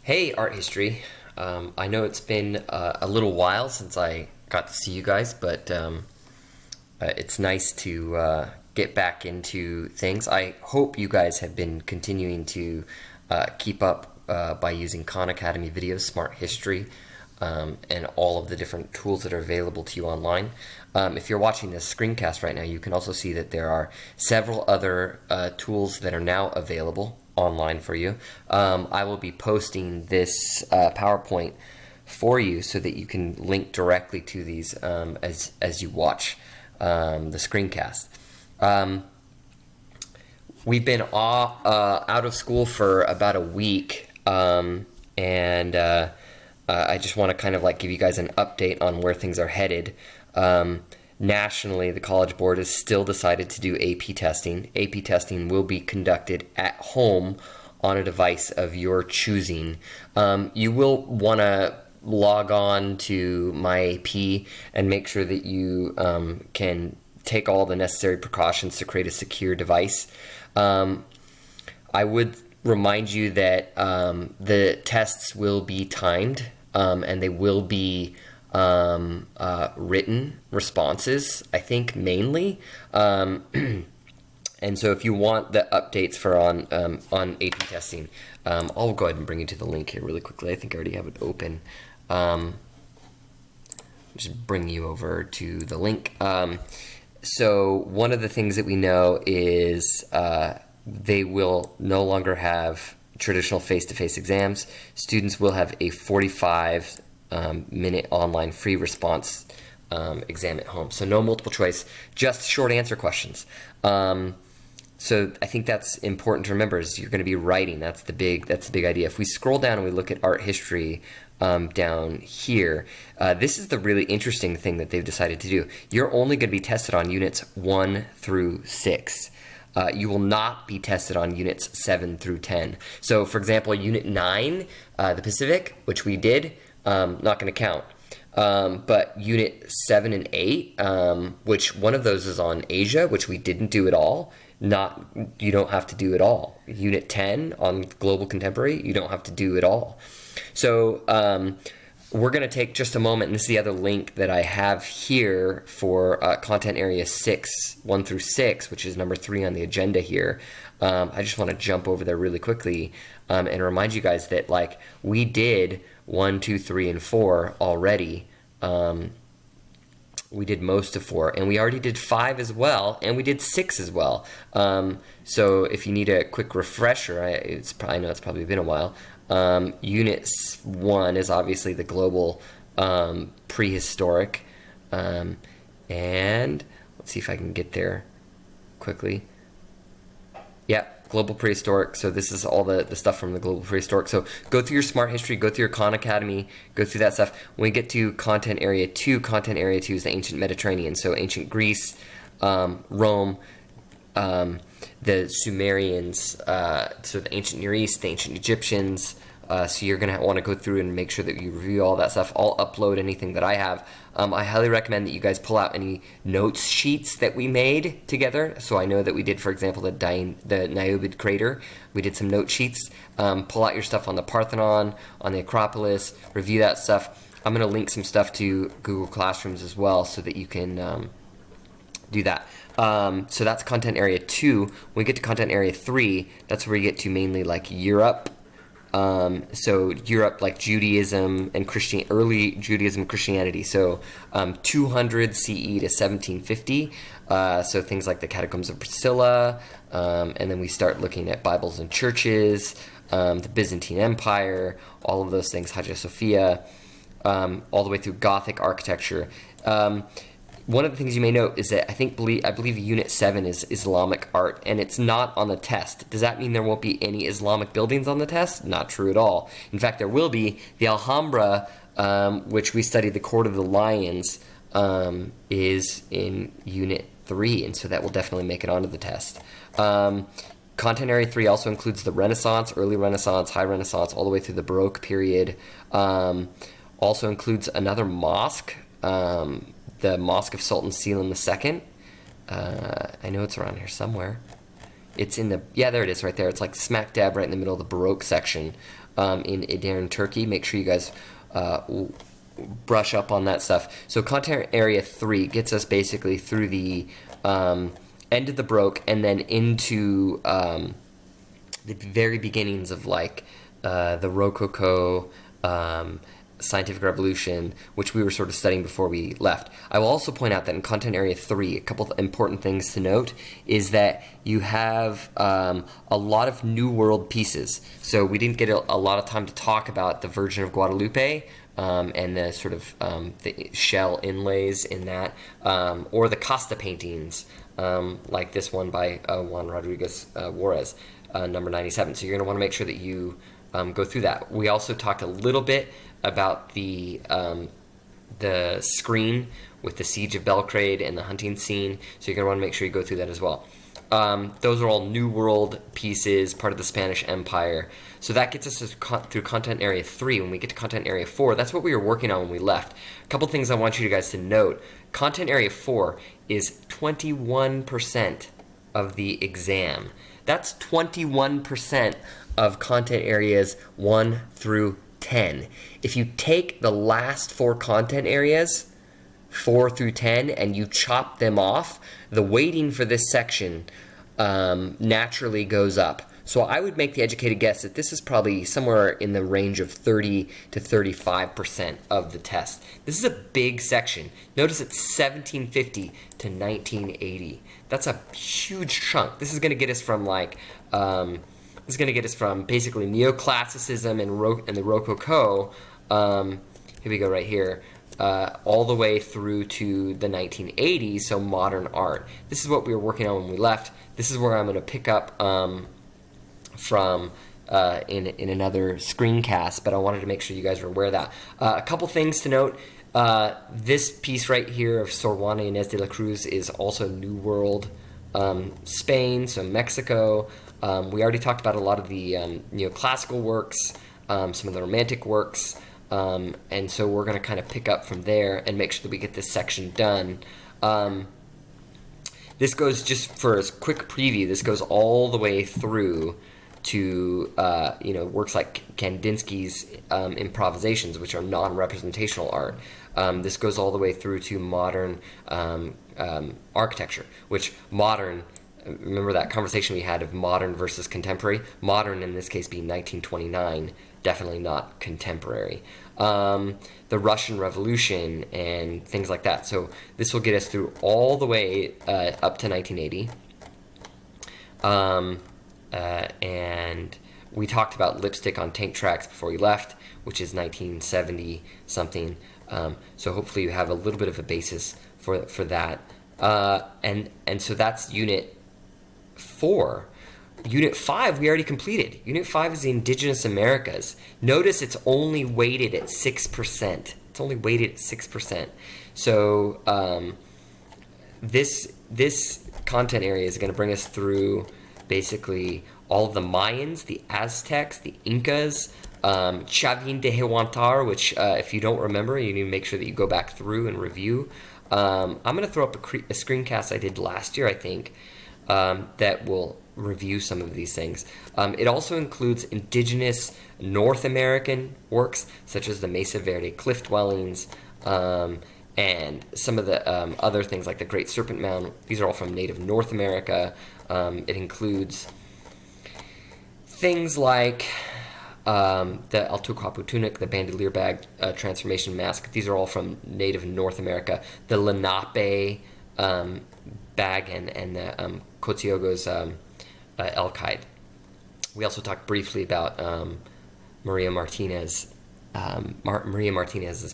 Hey, Art History. I know it's been a little while since I got to see you guys, but it's nice to get back into things. I hope you guys have been continuing to keep up by using Khan Academy videos, Smart History, and all of the different tools that are available to you online. If you're watching this screencast right now, you can also see that there are several other tools that are now available online for you. I will be posting this PowerPoint for you so that you can link directly to these as you watch the screencast. We've been out of school for about a week, and I just want to kind of like give you guys an update on where things are headed. Nationally, the College Board has still decided to do AP testing. AP testing will be conducted at home on a device of your choosing. You will want to log on to MyAP and make sure that you can take all the necessary precautions to create a secure device. I would remind you that the tests will be timed and they will be written responses, I think, mainly. And so if you want the updates for on AP testing, I'll go ahead and bring you to the link here really quickly. I think I already have it open. Just bring you over to the link. So one of the things that we know is they will no longer have traditional face-to-face exams. Students will have a 45-minute online free response exam at home. So no multiple choice, just short answer questions. So I think that's important to remember is you're going to be writing. That's the big idea. If we scroll down and we look at art history down here, this is the really interesting thing that they've decided to do. You're only going to be tested on units 1 through 6. You will not be tested on units 7 through 10. So for example, unit 9, the Pacific, which we did, not going to count. But unit 7 and 8, which one of those is on Asia, which we didn't do at all. You don't have to do it all. Unit 10 on Global Contemporary, you don't have to do it all. So we're going to take just a moment, and this is the other link that I have here for Content Area 6, 1 through 6, which is number 3 on the agenda here. I just want to jump over there really quickly and remind you guys that like we did 1, 2, 3, and 4 already. We did most of 4, and we already did 5 as well, and we did 6 as well. So if you need a quick refresher, I know it's probably been a while. Unit 1 is obviously the global prehistoric, and let's see if I can get there quickly. Yeah, global prehistoric. So this is all the stuff from the global prehistoric. So go through your Smart History, go through your Khan Academy, go through that stuff. When we get to Content Area 2 is the ancient Mediterranean. So ancient Greece, Rome, the Sumerians, so the ancient Near East, the ancient Egyptians. So you're going to want to go through and make sure that you review all that stuff. I'll upload anything that I have. I highly recommend that you guys pull out any notes sheets that we made together. So I know that we did, for example, the Niobe crater. We did some note sheets. Pull out your stuff on the Parthenon, on the Acropolis, review that stuff. I'm going to link some stuff to Google Classrooms as well so that you can do that. So that's Content Area 2. When we get to Content Area 3, that's where we get to mainly like Europe. So Europe, like Judaism and early Judaism and Christianity. So 200 CE to 1750. So things like the Catacombs of Priscilla, and then we start looking at Bibles and churches, the Byzantine Empire, all of those things, Hagia Sophia, all the way through Gothic architecture. One of the things you may note is that I believe Unit 7 is Islamic art, and it's not on the test. Does that mean there won't be any Islamic buildings on the test? Not true at all. In fact, there will be. The Alhambra, which we studied, the Court of the Lions, is in Unit 3, and so that will definitely make it onto the test. Content Area 3 also includes the Renaissance, early Renaissance, high Renaissance, all the way through the Baroque period. Also includes another mosque, the Mosque of Sultan Selim II. I know it's around here somewhere. It's in the, yeah, there it is right there. It's like smack dab right in the middle of the Baroque section in Edirne, Turkey. Make sure you guys brush up on that stuff. So content area 3 gets us basically through the end of the Baroque and then into the very beginnings of like the Rococo, scientific revolution, which we were sort of studying before we left. I will also point out that in content area 3, a couple of important things to note is that you have a lot of New World pieces. So we didn't get a lot of time to talk about the Virgin of Guadalupe and the sort of the shell inlays in that, or the Costa paintings, like this one by Juan Rodriguez Juarez, number 97. So you're going to want to make sure that you go through that. We also talked a little bit about the screen with the Siege of Belgrade and the hunting scene, so you're going to want to make sure you go through that as well. Those are all New World pieces, part of the Spanish Empire. So that gets us through content area 3. When we get to content area 4, that's what we were working on when we left. A couple things I want you guys to note. Content area 4 is 21% of the exam. That's 21% of content areas 1 through 10. If you take the last 4 content areas, 4 through 10, and you chop them off, the weighting for this section naturally goes up. So I would make the educated guess that this is probably somewhere in the range of 30 to 35% of the test. This is a big section. Notice it's 1750 to 1980. That's a huge chunk. This is going to get us from like this is going to get us from basically neoclassicism and the Rococo. Here we go right here. All the way through to the 1980s, so modern art. This is what we were working on when we left. This is where I'm going to pick up from in another screencast, but I wanted to make sure you guys were aware of that. A couple things to note. This piece right here of Sor Juana Inés de la Cruz is also New World Spain, so Mexico. We already talked about a lot of the neoclassical works, some of the romantic works. And so we're going to kind of pick up from there and make sure that we get this section done. This goes, just for a quick preview, this goes all the way through to works like Kandinsky's improvisations, which are non-representational art. This goes all the way through to modern architecture, which modern, remember that conversation we had of modern versus contemporary? Modern in this case being 1929, definitely not contemporary. The Russian Revolution and things like that. So this will get us through all the way up to 1980. And we talked about Lipstick on Tank Tracks before we left, which is 1970 something. So hopefully you have a little bit of a basis for that. And so that's Unit 4. Unit 5 we already completed. Unit 5 is the Indigenous Americas. Notice it's only weighted at 6%. It's only weighted at 6%. So this content area is going to bring us through basically all of the Mayans, the Aztecs, the Incas, Chavin de Huantar, which if you don't remember, you need to make sure that you go back through and review. I'm going to throw up a screencast I did last year, I think, that will review some of these things. It also includes indigenous North American works, such as the Mesa Verde cliff dwellings, and some of the other things like the Great Serpent Mound. These are all from native North America. It includes things like the Altucapu tunic, the bandolier bag transformation mask. These are all from native North America. The Lenape bag and the Cotiogo's elk hide. We also talked briefly about Maria Martinez's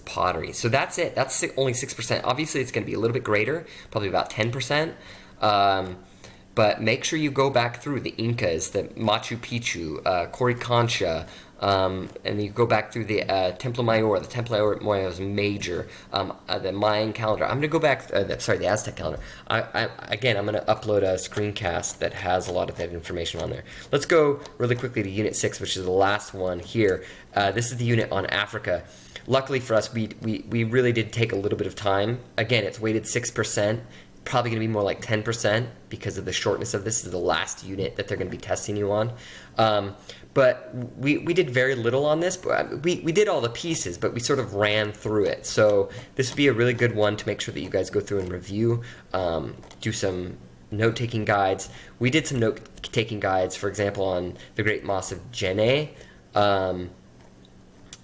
pottery. So that's it. That's only 6%. Obviously, it's going to be a little bit greater, probably about 10%. But make sure you go back through the Incas, the Machu Picchu, Coricancha, and you go back through the Templo Mayor. The Templo Mayor is major. The Mayan calendar. I'm going to go back. The Aztec calendar. Again, I'm going to upload a screencast that has a lot of that information on there. Let's go really quickly to Unit 6, which is the last one here. This is the unit on Africa. Luckily for us, we really did take a little bit of time. Again, it's weighted 6%. probably going to be more like 10% because of the shortness of this. This is the last unit that they're going to be testing you on. But we did very little on this. But we did all the pieces, but we sort of ran through it. So this would be a really good one to make sure that you guys go through and review, do some note-taking guides. We did some note-taking guides, for example, on the Great Mosque of Jenne,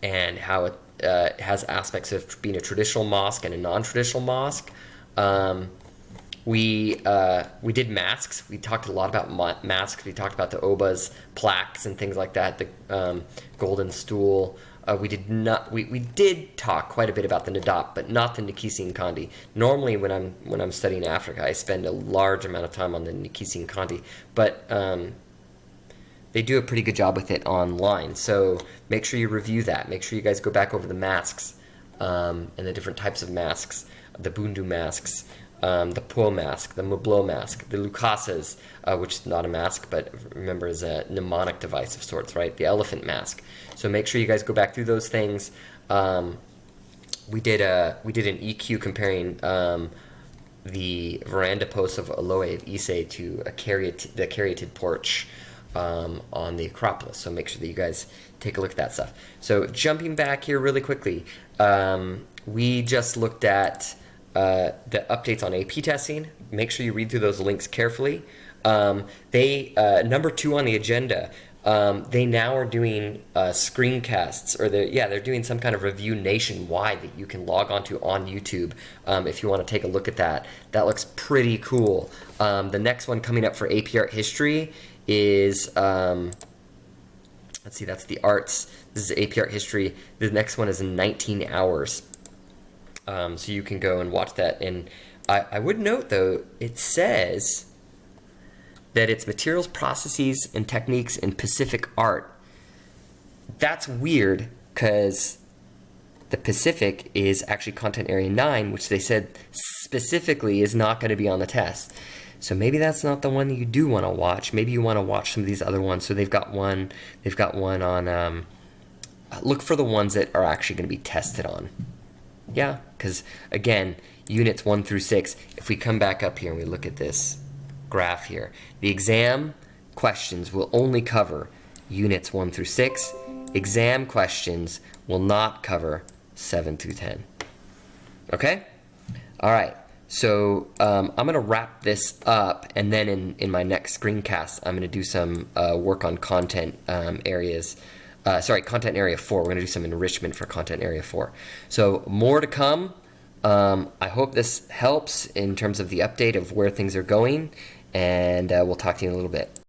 and how it has aspects of being a traditional mosque and a non-traditional mosque. We did masks. We talked a lot about masks. We talked about the Oba's plaques and things like that. The golden stool. We did talk quite a bit about the Nadab, but not the Nikisi Kandi. Normally, when I'm studying Africa, I spend a large amount of time on the Nikisi Kandi, but they do a pretty good job with it online. So make sure you review that. Make sure you guys go back over the masks and the different types of masks, the Bundu masks. The Po mask, the Mublo mask, the Lukasas, which is not a mask, but remember is a mnemonic device of sorts, right? The elephant mask. So make sure you guys go back through those things. We did an EQ comparing the veranda posts of Aloe of Ise to the caryatid porch on the Acropolis. So make sure that you guys take a look at that stuff. So jumping back here really quickly, we just looked at the updates on AP testing. Make sure you read through those links carefully. Number 2 on the agenda, they now are doing screencasts, or they're doing some kind of review nationwide that you can log onto on YouTube if you want to take a look at that. That looks pretty cool. The next one coming up for AP Art History is, let's see, that's the arts. This is AP Art History. The next one is in 19 hours. So you can go and watch that. And I would note, though, it says that it's materials, processes, and techniques in Pacific art. That's weird, because the Pacific is actually Content Area 9, which they said specifically is not going to be on the test. So maybe that's not the one that you do want to watch. Maybe you want to watch some of these other ones. So they've got one on, look for the ones that are actually going to be tested on. Yeah, because again, units 1 through 6, if we come back up here and we look at this graph here, the exam questions will only cover units 1 through 6. Exam questions will not cover 7 through 10. Okay? All right. So I'm going to wrap this up, and then in my next screencast, I'm going to do some work on content areas. Content Area 4. We're going to do some enrichment for Content Area 4. So more to come. I hope this helps in terms of the update of where things are going, and we'll talk to you in a little bit.